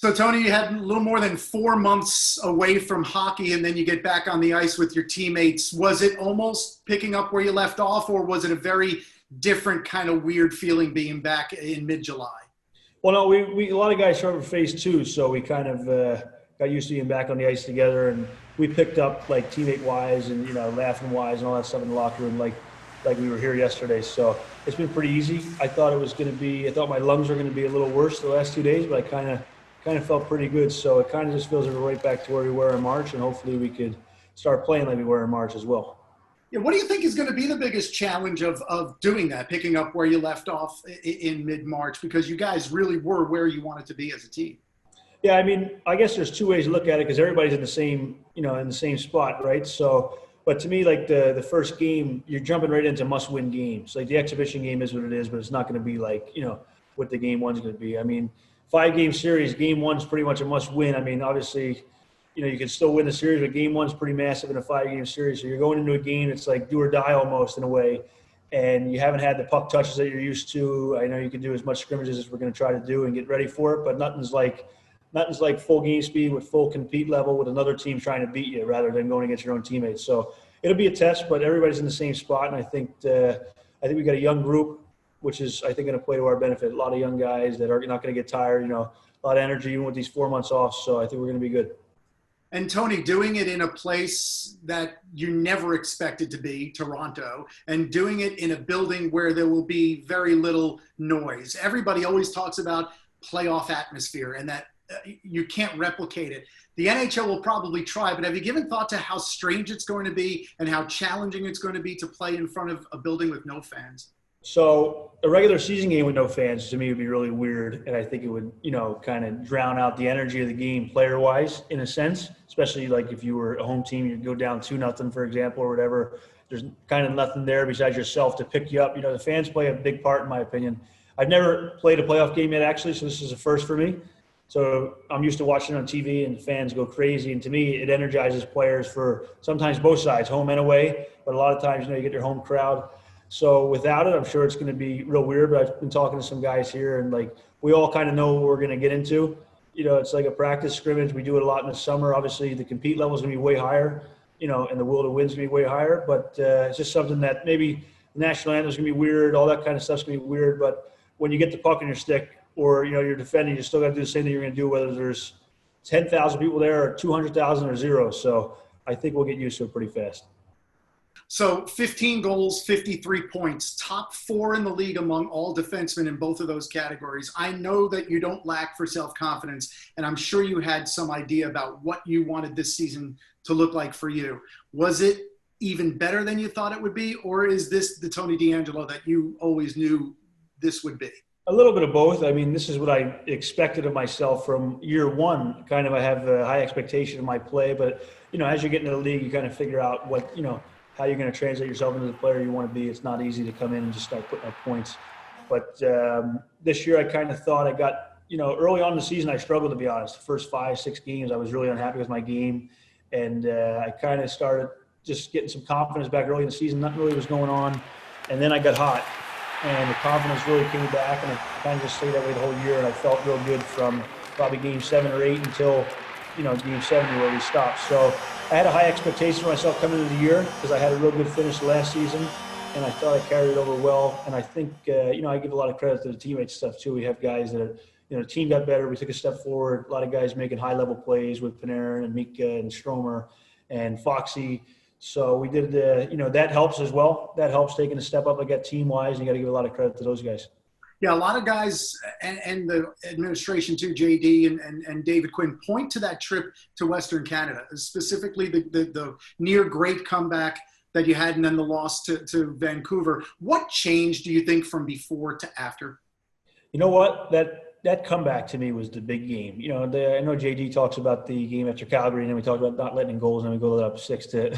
So, Tony, you had a little more than 4 months away from hockey, and then you get back on the ice with your teammates. Was it almost picking up where you left off, or was it a very different kind of weird feeling being back in mid-July? Well, no, we a lot of guys started for phase two, so we kind of got used to being back on the ice together, and we picked up like teammate-wise and laughing-wise and all that stuff in the locker room, like we were here yesterday. So it's been pretty easy. I thought my lungs were going to be a little worse the last 2 days, but I kind of felt pretty good. So it kind of just feels like we're right back to where we were in March, and hopefully we could start playing like we were in March as well. Yeah, what do you think is going to be the biggest challenge of doing that, picking up where you left off in mid-March, because you guys really were where you wanted to be as a team? Yeah, I mean, I guess there's two ways to look at it because everybody's in the same spot, right? So, but to me, like the first game, you're jumping right into must-win games. Like the exhibition game is what it is, but it's not going to be like, what the game one's going to be. I mean, 5-game series, game one's pretty much a must-win. I mean, obviously, you can still win the series, but game one's pretty massive in a 5-game series. So you're going into a game that's like do or die almost in a way, and you haven't had the puck touches that you're used to. I know you can do as much scrimmages as we're going to try to do and get ready for it, but nothing's like full game speed with full compete level with another team trying to beat you rather than going against your own teammates. So it'll be a test, but everybody's in the same spot, and I think we got a young group, which is, I think, going to play to our benefit. A lot of young guys that are not going to get tired, a lot of energy even with these 4 months off. So I think we're going to be good. And Tony, doing it in a place that you never expected to be, Toronto, and doing it in a building where there will be very little noise. Everybody always talks about playoff atmosphere and that you can't replicate it. The NHL will probably try, but have you given thought to how strange it's going to be and how challenging it's going to be to play in front of a building with no fans? So a regular season game with no fans to me would be really weird, and I think it would, kind of drown out the energy of the game player-wise in a sense, especially like if you were a home team, you'd go down 2-0, for example, or whatever. There's kind of nothing there besides yourself to pick you up. The fans play a big part in my opinion. I've never played a playoff game yet, actually, so this is a first for me. So I'm used to watching on TV and the fans go crazy, and to me, it energizes players for sometimes both sides, home and away, but a lot of times, you get your home crowd. So without it, I'm sure it's going to be real weird, but I've been talking to some guys here, and like we all kind of know what we're going to get into. It's like a practice scrimmage. We do it a lot in the summer. Obviously, the compete level is going to be way higher, and the will to win is going to be way higher. But it's just something that maybe the national anthem is going to be weird. All that kind of stuff's going to be weird. But when you get the puck in your stick or, you're defending, you still got to do the same thing you're going to do, whether there's 10,000 people there or 200,000 or zero. So I think we'll get used to it pretty fast. So 15 goals, 53 points, top 4 in the league among all defensemen in both of those categories. I know that you don't lack for self-confidence, and I'm sure you had some idea about what you wanted this season to look like for you. Was it even better than you thought it would be, or is this the Tony DeAngelo that you always knew this would be? A little bit of both. I mean, this is what I expected of myself from year one. Kind of, I have a high expectation of my play, but, as you get into the league, you kind of figure out what, how you're going to translate yourself into the player you want to be. It's not easy to come in and just start putting up points. But this year I kind of thought I got, early on in the season I struggled, to be honest. The first 5-6 games I was really unhappy with my game. And I kind of started just getting some confidence back early in the season. Nothing really was going on. And then I got hot. And the confidence really came back. And I kind of just stayed that way the whole year. And I felt real good from probably game 7 or 8 until game 70 where we stopped. So I had a high expectation for myself coming into the year because I had a real good finish last season, and I thought I carried it over well. And I think, I give a lot of credit to the teammates stuff too. We have guys that are, the team got better. We took a step forward. A lot of guys making high-level plays with Panarin and Mika and Stromer and Foxy. So we did, that helps as well. That helps taking a step up like that team-wise. You got to give a lot of credit to those guys. Yeah, a lot of guys and the administration too, JD and David Quinn, point to that trip to Western Canada, specifically the near great comeback that you had and then the loss to Vancouver. What changed, do you think, from before to after? You know what? That comeback to me was the big game. I know JD talks about the game after Calgary, and then we talked about not letting in goals, and then we go up 6 to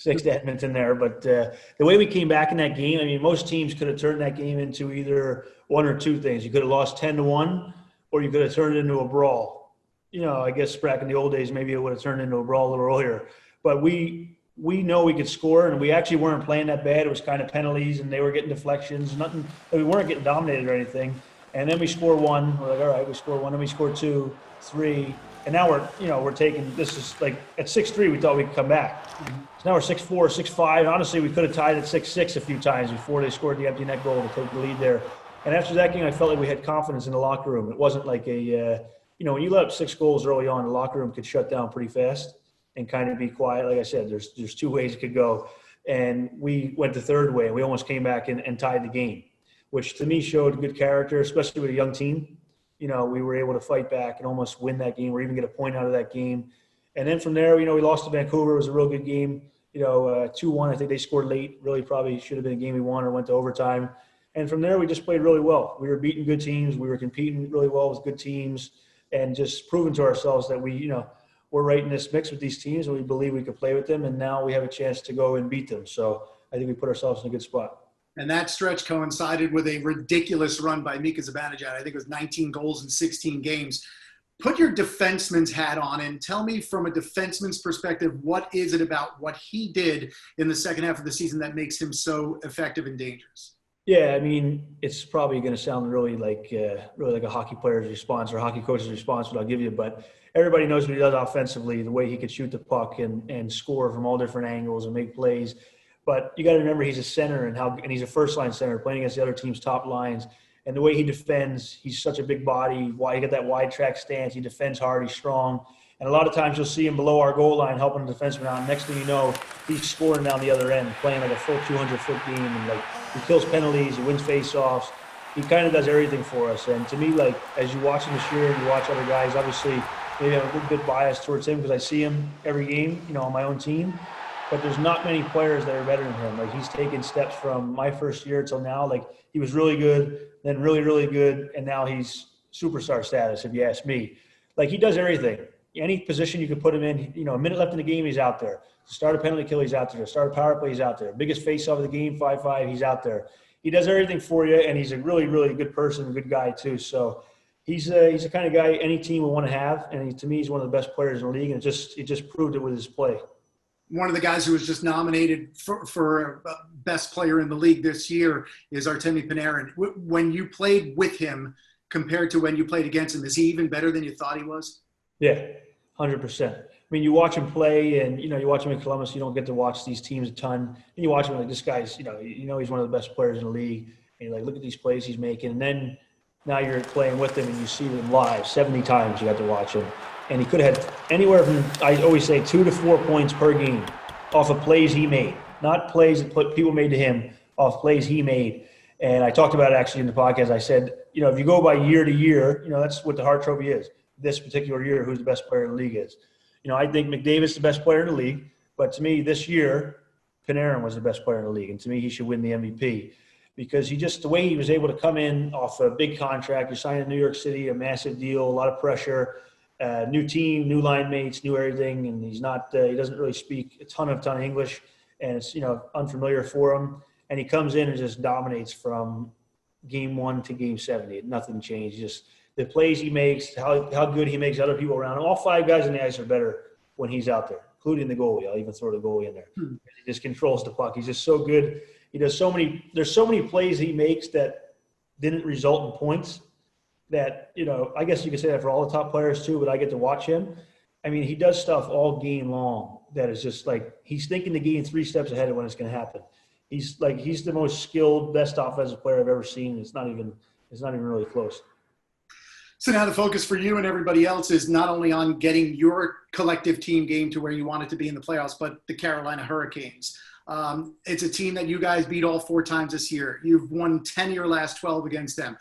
Edmonton there. But the way we came back in that game, I mean, most teams could have turned that game into either one or two things. You could have lost 10-1, or you could have turned it into a brawl. I guess back in the old days, maybe it would have turned into a brawl a little earlier. But we know we could score, and we actually weren't playing that bad. It was kind of penalties, and they were getting deflections. Nothing. We weren't getting dominated or anything. And then we score one. We're like, all right, we score one. Then we score 2, 3. And now we're taking, this is like at 6-3, we thought we could come back. So now we're 6-4, 6-5. Honestly, we could have tied at 6-6 a few times before they scored the empty net goal to take the lead there. And after that game, I felt like we had confidence in the locker room. It wasn't like when you let up 6 goals early on, the locker room could shut down pretty fast and kind of be quiet. Like I said, there's 2 ways it could go. And we went the third way. We almost came back and tied the game, which to me showed good character, especially with a young team. We were able to fight back and almost win that game or even get a point out of that game. And then from there, we lost to Vancouver. It was a real good game. 2-1, I think they scored late. Really probably should have been a game we won or went to overtime. And from there, we just played really well. We were beating good teams. We were competing really well with good teams and just proving to ourselves that we're right in this mix with these teams and we believe we could play with them. And now we have a chance to go and beat them. So I think we put ourselves in a good spot. And that stretch coincided with a ridiculous run by Mika Zibanejad. I think it was 19 goals in 16 games. Put your defenseman's hat on and tell me from a defenseman's perspective, what is it about what he did in the second half of the season that makes him so effective and dangerous? Yeah, I mean, it's probably going to sound really like a hockey player's response or a hockey coach's response, what I'll give you. But everybody knows what he does offensively, the way he could shoot the puck and score from all different angles and make plays. But you got to remember he's a center and he's a first-line center playing against the other team's top lines. And the way he defends, he's such a big body. He got that wide track stance. He defends hard. He's strong. And a lot of times you'll see him below our goal line helping the defenseman out. Next thing you know, he's scoring down the other end, playing like a full 200-foot game. And he kills penalties. He wins face-offs. He kind of does everything for us. And to me, as you watch him this year and you watch other guys, obviously maybe I have a little bit bias towards him because I see him every game, on my own team. But there's not many players that are better than him. He's taken steps from my first year till now. He was really good, then really, really good, and now he's superstar status, if you ask me. He does everything. Any position you could put him in, a minute left in the game, he's out there. Start a penalty kill, he's out there. Start a power play, he's out there. Biggest face-off of the game, 5-5, he's out there. He does everything for you, and he's a really, really good person, good guy too. So he's the kind of guy any team will want to have, and to me, he's one of the best players in the league, and he just proved it with his play. One of the guys who was just nominated for best player in the league this year is Artemi Panarin. When you played with him compared to when you played against him, is he even better than you thought he was? Yeah, 100%. I mean, you watch him play and, you watch him in Columbus, you don't get to watch these teams a ton. And you watch him this guy's, he's one of the best players in the league. And you're look at these plays he's making. And then now you're playing with him and you see him live 70 times you got to watch him. And he could have had anywhere from, I always say, 2 to 4 points per game off of plays he made, not plays that people made to him, off plays he made. And I talked about it actually in the podcast. I said, if you go by year to year, that's what the Hart Trophy is. This particular year, who's the best player in the league is. I think McDavid's is the best player in the league. But to me, this year, Panarin was the best player in the league. And to me, he should win the MVP. Because the way he was able to come in off a big contract, you sign in New York City, a massive deal, a lot of pressure, new team, new line mates, new everything, and he doesn't really speak a ton of English, and it's unfamiliar for him. And he comes in and just dominates from game 1 to game 70. Nothing changed. Just the plays he makes, how good he makes other people around him. All 5 guys in the ice are better when he's out there, including the goalie. I'll even throw the goalie in there. He just controls the puck. He's just so good. He does there's so many plays he makes that didn't result in points. That, I guess you could say that for all the top players too, but I get to watch him. I mean, he does stuff all game long that is just he's thinking the game 3 steps ahead of when it's going to happen. He's the most skilled, best offensive player I've ever seen. It's not even really close. So now the focus for you and everybody else is not only on getting your collective team game to where you want it to be in the playoffs, but the Carolina Hurricanes. It's a team that you guys beat all 4 times this year. You've won 10 of your last 12 against them.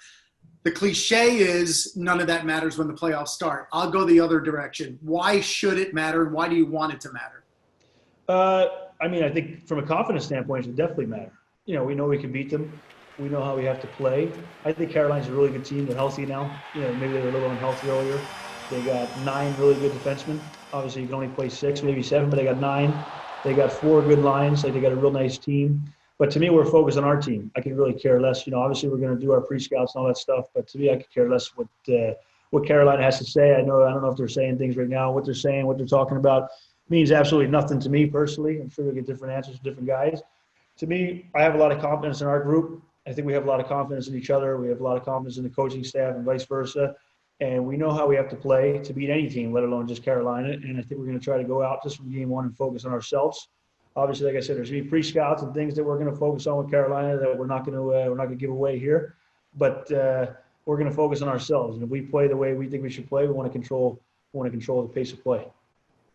The cliche is none of that matters when the playoffs start. I'll go the other direction. Why should it matter, and why do you want it to matter? I think from a confidence standpoint, it should definitely matter. We know we can beat them. We know how we have to play. I think Carolina's a really good team. They're healthy now. Maybe they were a little unhealthy earlier. They got 9 really good defensemen. Obviously, you can only play 6, maybe 7, but they got 9. They got 4 good lines. They got a real nice team. But to me, we're focused on our team. I could really care less. Obviously we're going to do our pre-scouts and all that stuff. But to me, I could care less what Carolina has to say. I don't know if they're saying things right now. What they're saying, what they're talking about means absolutely nothing to me personally. I'm sure we'll get different answers from different guys. To me, I have a lot of confidence in our group. I think we have a lot of confidence in each other. We have a lot of confidence in the coaching staff and vice versa. And we know how we have to play to beat any team, let alone just Carolina. And I think we're going to try to go out just from game one and focus on ourselves. Obviously, like I said, there's going to be pre-scouts and things that we're going to focus on with Carolina that we're not going to give away here. But we're going to focus on ourselves. And if we play the way we think we should play, we want to control the pace of play.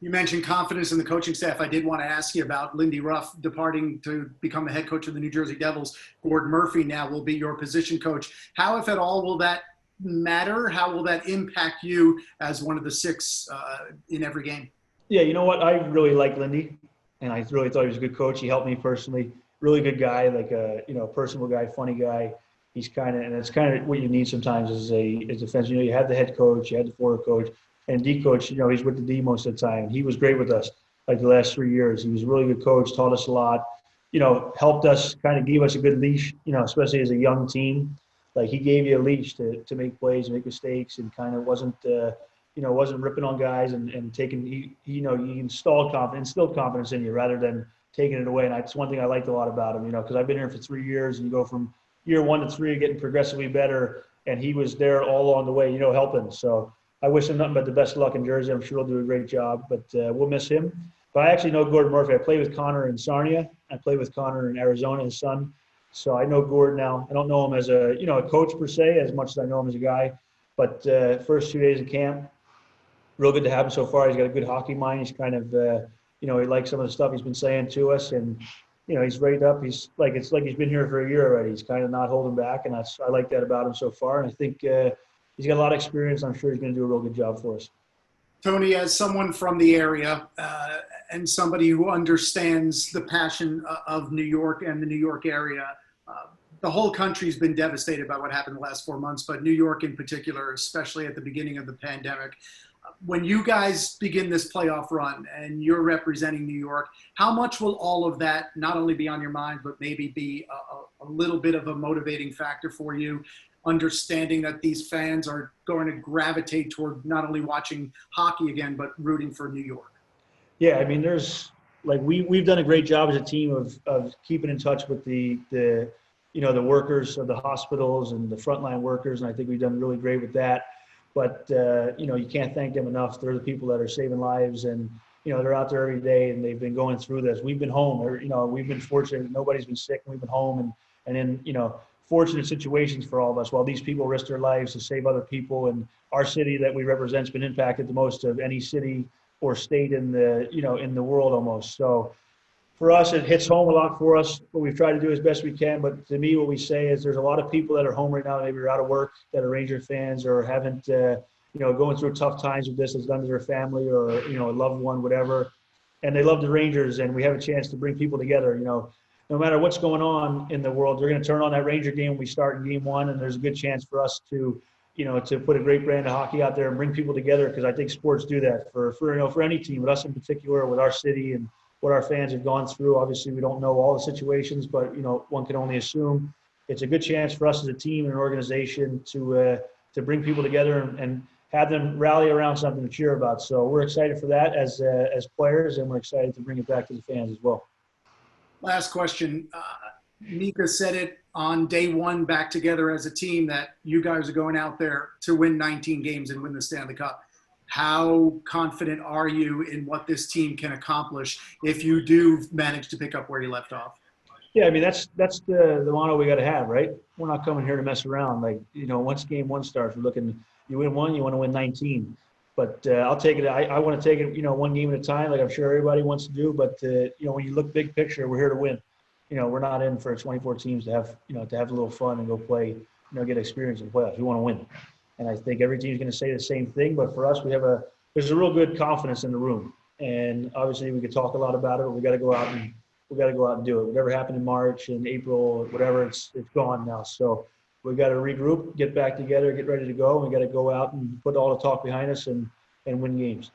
You mentioned confidence in the coaching staff. I did want to ask you about Lindy Ruff departing to become the head coach of the New Jersey Devils. Gord Murphy now will be your position coach. How, if at all, will that matter? How will that impact you as one of the six in every game? Yeah, you know what? I really like Lindy, and I really thought he was a good coach. He helped me personally. Really good guy, like a personable guy, funny guy. He's and it's kind of what you need sometimes as a defense. You have the head coach, you have the forward coach. And D coach, he's with the D most of the time. He was great with us, like the last 3 years. He was a really good coach, taught us a lot, helped us, kind of gave us a good leash, especially as a young team. Like he gave you a leash to make plays, make mistakes, and kind of wasn't ripping on guys and taking, he instilled confidence in you rather than taking it away. And that's one thing I liked a lot about him, because I've been here for 3 years and you go from year 1 to 3 getting progressively better. And he was there all along the way, helping. So I wish him nothing but the best of luck in Jersey. I'm sure he'll do a great job, but we'll miss him. But I actually know Gord Murphy. I played with Connor in Sarnia. I played with Connor in Arizona, his son. So I know Gord now. I don't know him as a coach per se, as much as I know him as a guy. But first 2 days of camp, real good to have him so far. He's got a good hockey mind. He's kind of, he likes some of the stuff he's been saying to us, and he's ready up. It's like he's been here for a year already. He's kind of not holding back, and I like that about him so far. And I think he's got a lot of experience. I'm sure he's going to do a real good job for us. Tony, as someone from the area and somebody who understands the passion of New York and the New York area, the whole country's been devastated by what happened the last 4 months, but New York in particular, especially at the beginning of the pandemic. When you guys begin this playoff run and you're representing New York, how much will all of that not only be on your mind, but maybe be a little bit of a motivating factor for you, understanding that these fans are going to gravitate toward not only watching hockey again, but rooting for New York? Yeah, I mean, we've done a great job as a team of keeping in touch with the workers of the hospitals and the frontline workers, and I think we've done really great with that. But you can't thank them enough. They're the people that are saving lives, and they're out there every day, and they've been going through this. We've been home, we've been fortunate. Nobody's been sick, and we've been home, and in fortunate situations for all of us. While these people risk their lives to save other people, and our city that we represent has been impacted the most of any city or state in the world almost. So for us, it hits home a lot for us. What we've tried to do as best we can. But to me, what we say is there's a lot of people that are home right now, maybe are out of work, that are Ranger fans or haven't, going through tough times with this, has done to their family or, a loved one, whatever. And they love the Rangers, and we have a chance to bring people together. No matter what's going on in the world, they're going to turn on that Ranger game when we start in game 1, and there's a good chance for us to put a great brand of hockey out there and bring people together, because I think sports do that for any team, but us in particular, with our city and what our fans have gone through. Obviously, we don't know all the situations, but one can only assume. It's a good chance for us as a team and an organization to bring people together and have them rally around something to cheer about. So we're excited for that as players, and we're excited to bring it back to the fans as well. Last question. Mika said it on day 1 back together as a team that you guys are going out there to win 19 games and win the Stanley Cup. How confident are you in what this team can accomplish if you do manage to pick up where you left off? Yeah, I mean, that's the motto we got to have, right? We're not coming here to mess around. Like, once game 1 starts, we're looking, you win 1, you want to win 19. But I'll take it. I want to take it, one game at a time, like I'm sure everybody wants to do. But, when you look big picture, we're here to win. We're not in for 24 teams to have a little fun and go play, get experience in the playoffs. We want to win. And I think every team's going to say the same thing. But for us, there's a real good confidence in the room. And obviously we could talk a lot about it, but we got to go out and do it. Whatever happened in March and April, whatever, it's gone now. So we got to regroup, get back together, get ready to go. We got to go out and put all the talk behind us and win games.